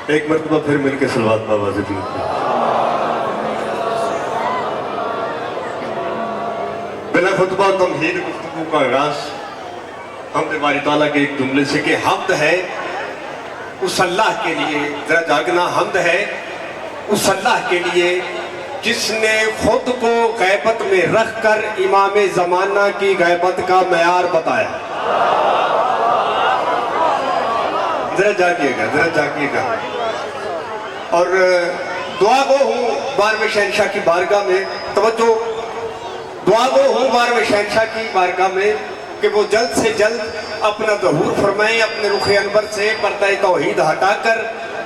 एक मरतबा फिर मिलकर सलवात बाबा से बिला खुतबा तमहीद गुफ्तगू का आगाज हमद बारी ताला के एक जुमले से कि हमद है उस अल्लाह के लिए, जरा जागना, हमद है उस अल्लाह के लिए जिसने खुद को गैबत में रख कर इमाम जमाना की गैबत का मयार बताया। जरा जागिएगा, जरा जागिएगा। और दुआ गो हूँ बारहवें शहंशाह की बारगाह में, तवज्जो, दुआ गो हूँ बारहवें शहंशाह की बारगाह में कि वो जल्द से जल्द अपना ज़हूर फरमाएं, अपने रुख अनवर से पर्दा तौहीद हटाकर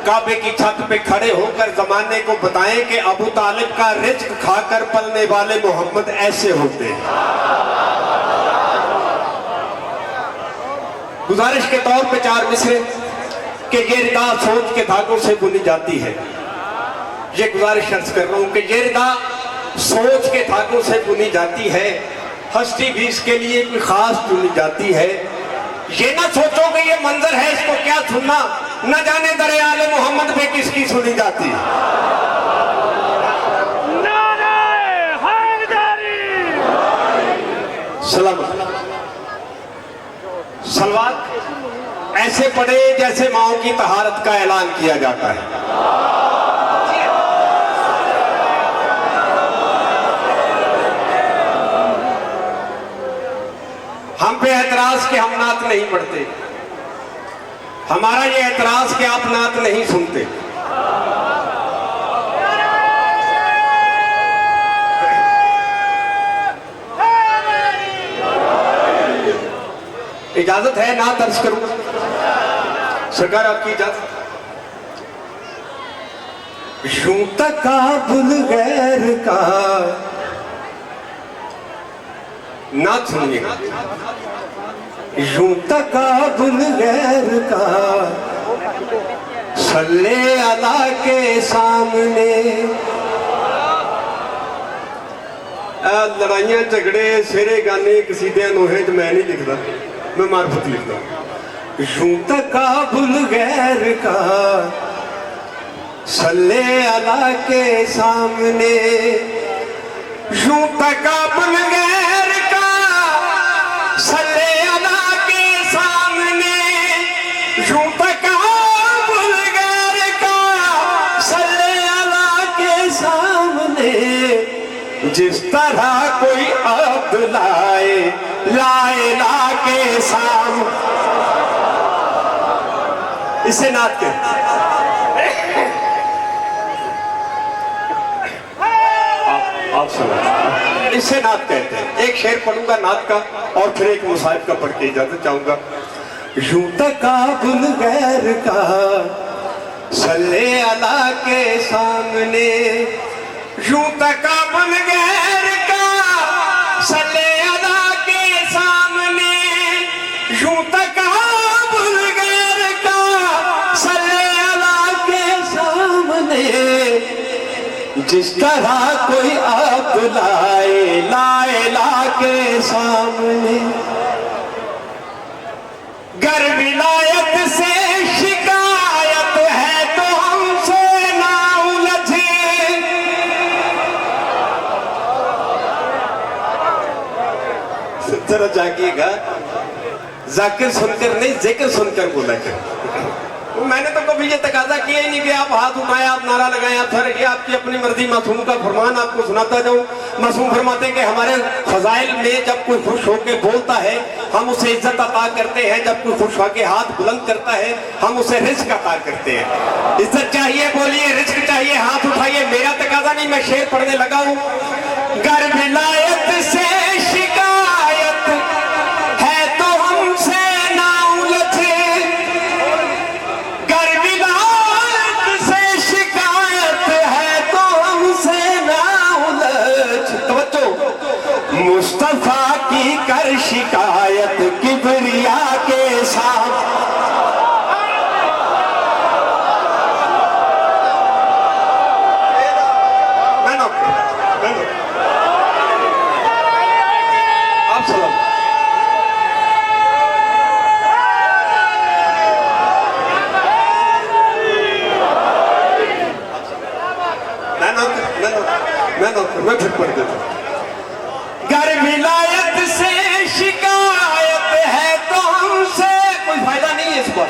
काबे की छत पे खड़े होकर जमाने को बताएं कि अबू तालिब का रिज्क खाकर पलने वाले मोहम्मद ऐसे होते हैं। गुजारिश के तौर पे 4 मिसरे कि ये रिदा सोच के धागों से बुनी जाती है। ये गुजारिश अर्ज कर रहा हूं कि ये रिदा सोच के धागों से बुनी जाती है। हस्ती भी इसके लिए कोई खास चुनी जाती है। ये ना सोचो कि ये मंजर है, इसको क्या सुनना, न जाने दरियाले मोहम्मद पे किसकी सुनी जाती है। सलामत सलवात ऐसे पढ़े जैसे माओ की तहारत का ऐलान किया जाता है। हम पे एतराज कि हम नात नहीं पढ़ते, हमारा ये एतराज कि आप नात नहीं सुनते। इजाजत है नात अर्ज करूं? सरकार आपकी इजाजत। यूं तकाबुल गैर का नात सुनिएगा। यूं तकाबुल गैर का सल्ले अला के सामने। लड़ाइयां झगड़े सेरे गाने कसीदे नोहे च मैं नहीं लिखता, मैं मार्फत लिखता। यूं तकाबुल गैर का सल्ले अला के सामने। यूं तकाबुल गैर का सल्ले अला के सामने। यूं तकाबुल गैर का सल्ले अला के सामने। जिस तरह कोई अब्द लाए लाए ला के सामने। इसे नात के आप सुनो, इसे नात कहते हैं। एक शेर पढ़ूंगा नात का और फिर एक मुसाहिब का पढ़ के इजाजत चाहूंगा। यूं तकाबुल गैर का सल्ले अला के सामने। यूं तकाबुल गैर का सल्ले अला के सामने। यूं तकाबुल गैर का सल्ले अला के सामने। जिस तरह कोई अब्द लाए लाए ला के सामने। गर विलायत से शिकायत है तो हमसे ना उलझे। जरा जागिएगा, जाकिर सुनकर नहीं जिक्र सुनकर बोला कर। मैंने तो कभी ये तकाजा किया ही नहीं कि आप हाथ उठाए, आप नारा लगाए, आप सर ये आपकी अपनी मर्जी। मासूम का फरमान आपको सुनाता जाऊं। मासूम फरमाते हैं कि हमारे फजाइल में जब कोई खुश होके बोलता है हम उसे इज्जत अता करते हैं, जब कोई खुश होके हाथ बुलंद करता है हम उसे रिज्क अता करते हैं। इज्जत चाहिए बोलिए, रिज्क चाहिए हाथ उठाइए। मेरा तकाजा नहीं, मैं शेर पढ़ने लगा हूं। गर विलायत से शिकायत है तो हमसे ना उलझे। गर विलायत से शिकायत है तो हमसे ना उलझ। तवज्जो, मुस्तफा की कर शिकायत किबरिया के साथ। मैं फिर पढ़ देता हूं। गर विलायत से शिकायत है तो हमसे कोई फायदा नहीं है इस पर।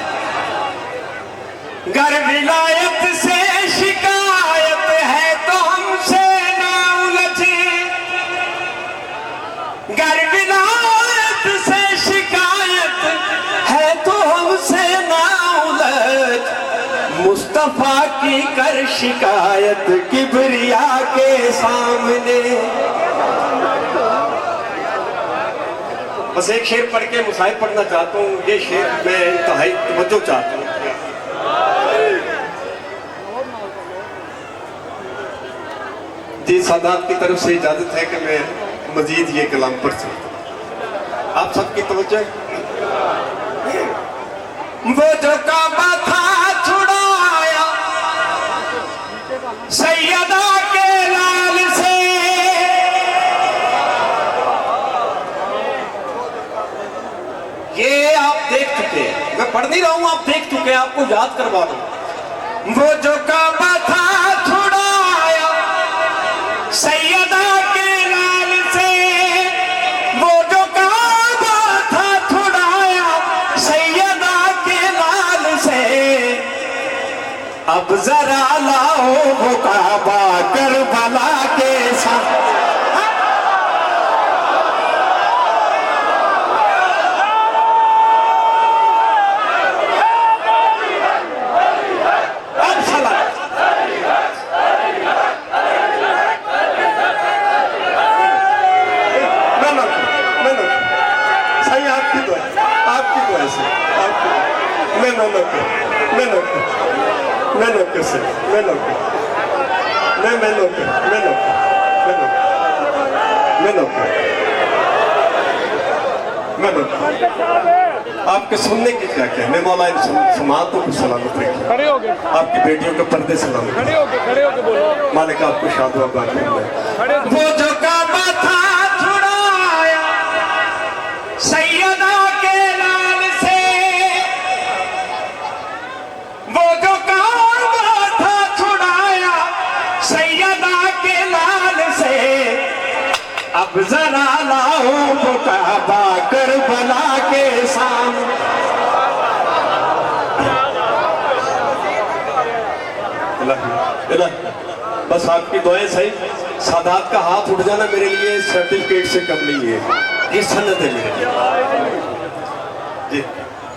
गर विलायत से शिकायत है तो हमसे ना उलझे। गर विलायत से शिकायत है तो हमसे ना उलझ। मुस्तफा की कर शिकायत किबरिया के सामने। बस एक शेर पढ़ के मुसाहिब पढ़ना चाहता हूँ। ये शेर मैं इंतहाई तवज्जो चाहता हूँ। जी सादात की तरफ से इजाजत है कि मैं मजीद ये कलाम पढ़ सकता हूँ। आप सबकी तवज्जो। वो जो काबा था छुड़ाया सैयदा के लाल से। ये आप देख चुके हैं, मैं पढ़ नहीं रहा हूं, आप देख चुके हैं, आपको याद करवा रहा हूं। वो जो काबा था छुड़ाया सैयदा के लाल से। वो जो काबा था छुड़ाया सैयदा के लाल से। अब जरा लाओ वो काबा करबला के साथ। आपके सुनने की क्या क्या। मैं मौला समातों को सलामत रखिए। खड़े हो गए। आपकी बेटियों के पर्दे सलामत। खड़े हो गए बोलो। मालिक आपको शादो आबाद में। वो जो काबा था छुड़ाया सैयदा के लाल से। वो जो काबा था छुड़ाया सैयदा के लाल से। अब जरा लाओ वो काबा करबला के सामने। बस आपकी दुआएं सही। सादात का हाथ उठ जाना मेरे लिए सर्टिफिकेट से कम नहीं है, ये सन्नत है मेरे लिए। जी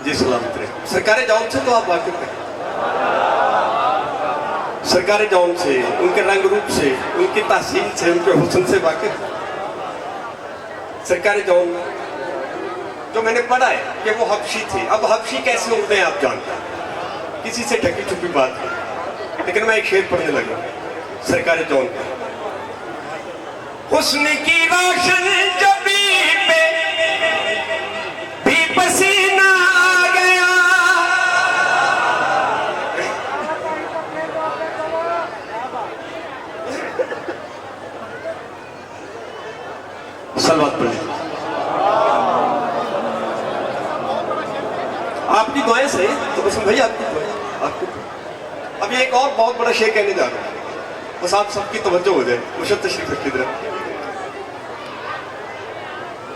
जी सलामत रहे। सरकारी जॉब से तो आप वाकिफ हैं। सरकारी जॉब से, उनके रंग रूप से, उनकी तहसील से, उनके हुस्न से वाकिफ। सरकारी जॉब जो मैंने पढ़ा है कि वो हबशी थे। अब हबशी कैसे होते हैं आप जानते हैं, किसी से ढकी छुपी बात है। लेकिन मैं एक शेर पढ़ने लगा सरकारी जॉन पे। हुस्न की रोशन जबी पे भी पसीना आ गया। सलवात पढ़िए। आपकी दुआएं सही तो बस भाई आपकी दुआएं आपकी। अब ये एक और बहुत बड़ा शेर कहने जा रहा हूं, बस आप सबकी तवज्जो हो जाए। मुझे तशरीफ रखी तरह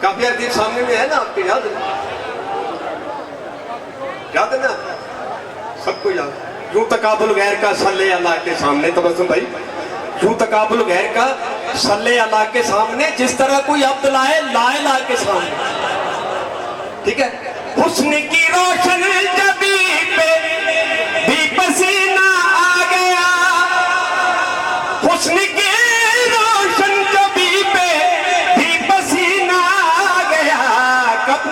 काफी अदीब सामने में है ना आपके, याद है ना सबको याद। यूं तकाबुल गैर का सल्ले अल्लाह के सामने। तो बस भाई यूं तकाबुल गैर का सल्ले अल्लाह के सामने जिस तरह कोई अब्द लाए लाए ला के सामने। ठीक है। हुस्न की रोशन जबी पे भी पसीना आ गया। हुस्न की रोशन जबी पे भी पसीना आ गया। कब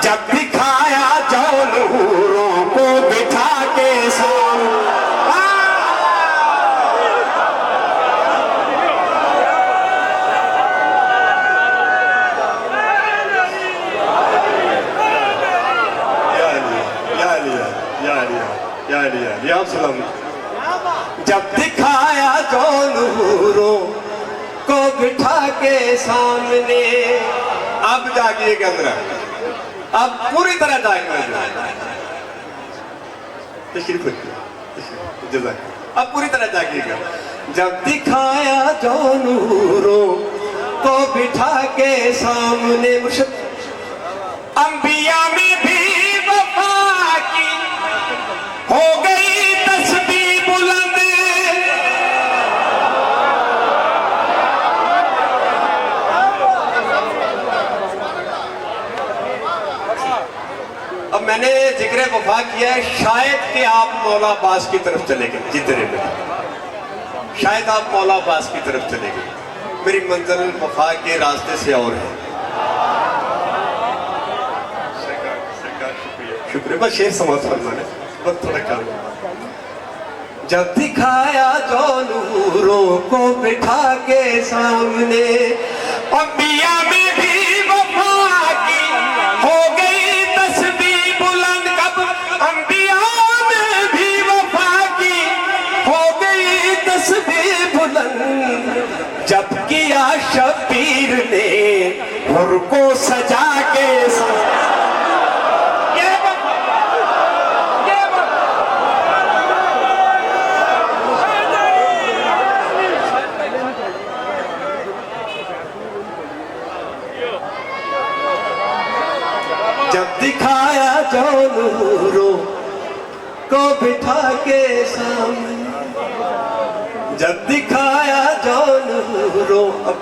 जब दिखाया जौनूरों को बिठा के सामने। जब दिखाया जो नूरों को बिठा के सामने। अब जागिएगा अंदर, अब पूरी तरह जागना। तशरीफ रखिए। अब पूरी तरह जागिएगा। जब दिखाया जो नूरों को बिठा के सामने, मुर्शिद अंबिया में भी वफा की हो गई तस्बीह बुलंद। अब मैंने जिक्र वफा किया है, शायद कि आप मौला अब्बास की तरफ चले गए जितने में, शायद आप मौला अब्बास की तरफ चले गए। मेरी मंजिल वफा के रास्ते से और है। शुक्रिया, बस शेर समाप्त करना है, बस थोड़ा काम। जब दिखाया जो नूरों को बिठा के सामने, अंबिया में भी वफा की हो गई तस्बीह बुलंद। कब अंबिया में भी वफा की हो गई तस्बीह बुलंद। जब किया शबीर ने हुर को सजा के जब दिखाया जो नूरों को बिठा के सामने, जब दिखाया जो नूरों। अब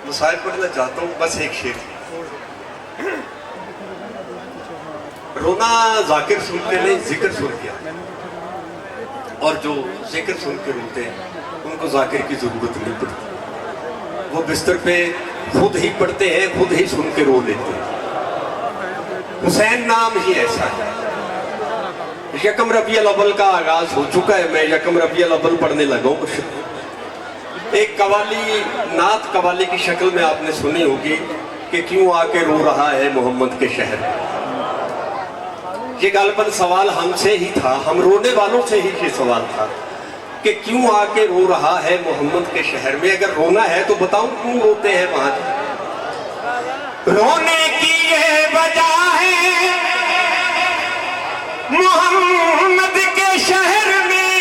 मुसाइल पढ़ना चाहता हूँ, बस एक शेर। रोना जाकिर सुनते नहीं, जिक्र सुन के, और जो जिक्र सुन के रोते हैं उनको जाकिर की जरूरत नहीं पड़ती। वो बिस्तर पे खुद ही पढ़ते हैं, खुद ही सुन के रो लेते हैं। हुसैन नाम ही ऐसा है। यकम रबीउल अव्वल का आगाज हो चुका है, मैं यकम रबीउल अव्वल पढ़ने लगा हूँ। एक कवाली, नात कवाली की शक्ल में आपने सुनी होगी कि क्यों आके रो रहा है मोहम्मद के शहर। ये गालिबन सवाल हमसे ही था, हम रोने वालों से ही ये सवाल था कि क्यों आके रो रहा है मोहम्मद के शहर में। अगर रोना है तो बताओ क्यों रोते हैं वहां। रोने की ये वजह है मोहम्मद के शहर में,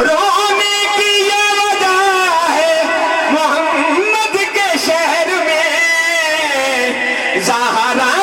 रोने की ये वजह है मोहम्मद के शहर में। ज़हरा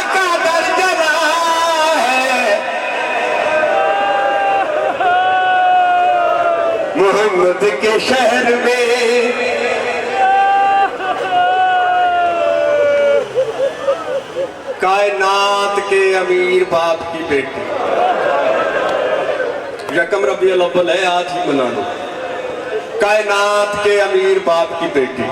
का दर जला है, मोहम्मद के शहर में। कायनात के अमीर बाप की बेटी, यकम रबीउल अव्वल है, आज ही मना लो। कायनात के अमीर बाप की बेटी